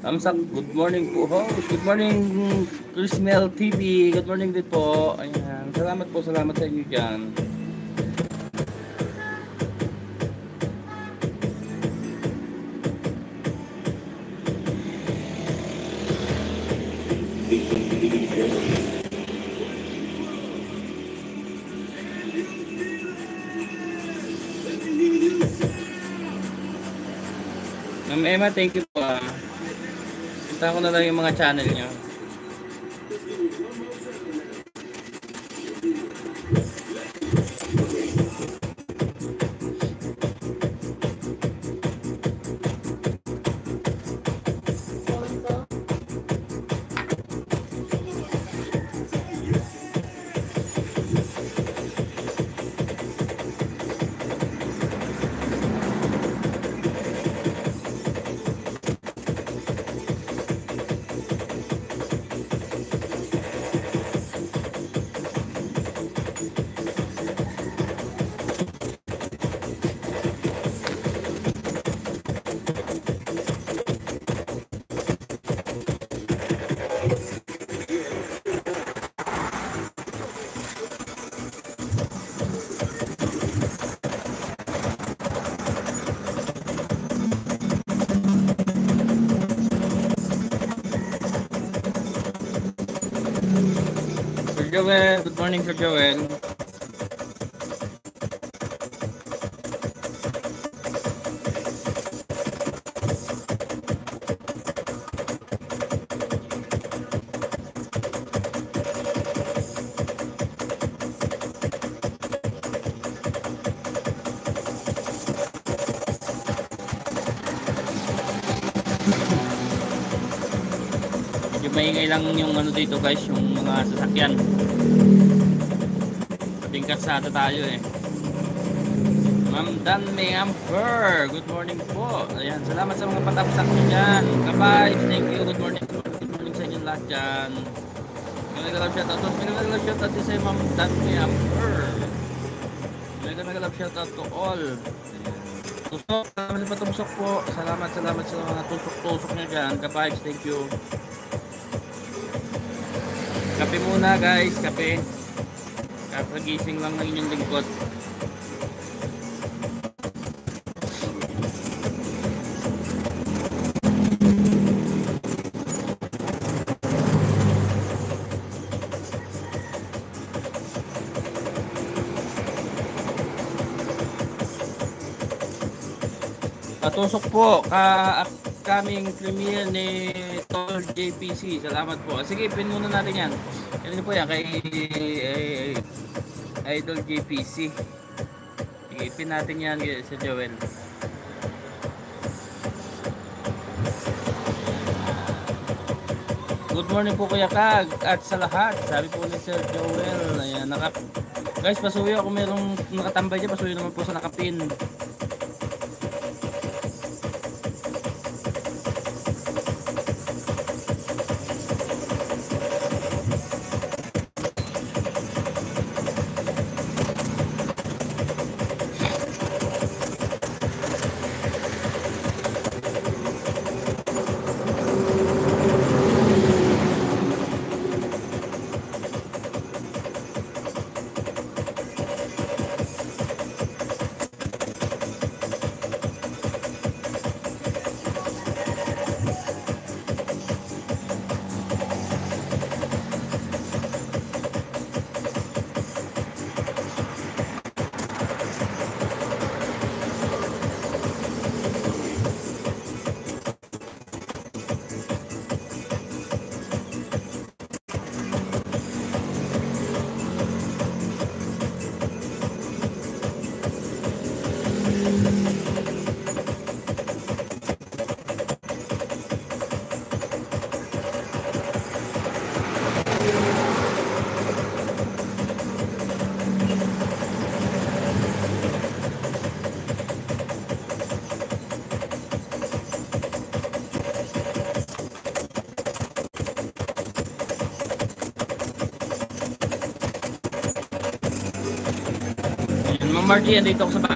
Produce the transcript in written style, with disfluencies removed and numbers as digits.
Amsak, good morning po host. Good morning Chris Mel TV. Good morning din po. Ayan. Salamat po, salamat sa inyo dyan. Ma'am Emma, thank you po. Punta ko na lang yung mga channel nyo. Joel, good morning Sir Joel. Medyo maingay lang yung ano dito guys, yung mga sasakyan. Kalsada tayo eh. Ma'am Danme Amfer, good morning po. Ayan, salamat sa mga patapsak nyo dyan. Kabay, thank you, good morning. Good morning sa inyo lahat dyan. Nag-love shoutout. Nag-love shoutout din sa Ma'am Danme Amfer. Nag-love shoutout to all. Tusok, salamat sa patusok po. Salamat sa mga tusok-tusok nyo dyan. Kabay, thank you. Kape muna guys, kape. Kapagising lang ng inyong lingkod. Patusok po upcoming premiere ni Tol JPC. Salamat po. Sige, pin muna natin yan. Yan po yan kay Idol JPC. Sige, pin natin yan sa Joel. Good morning po Kuya Kag at sa lahat. Sabi po ni Sir Joel. Ayan, guys, pasuyo kung merong nakatambay dyan, pasuyo naman po sa nakapin. Margie, andito ako sa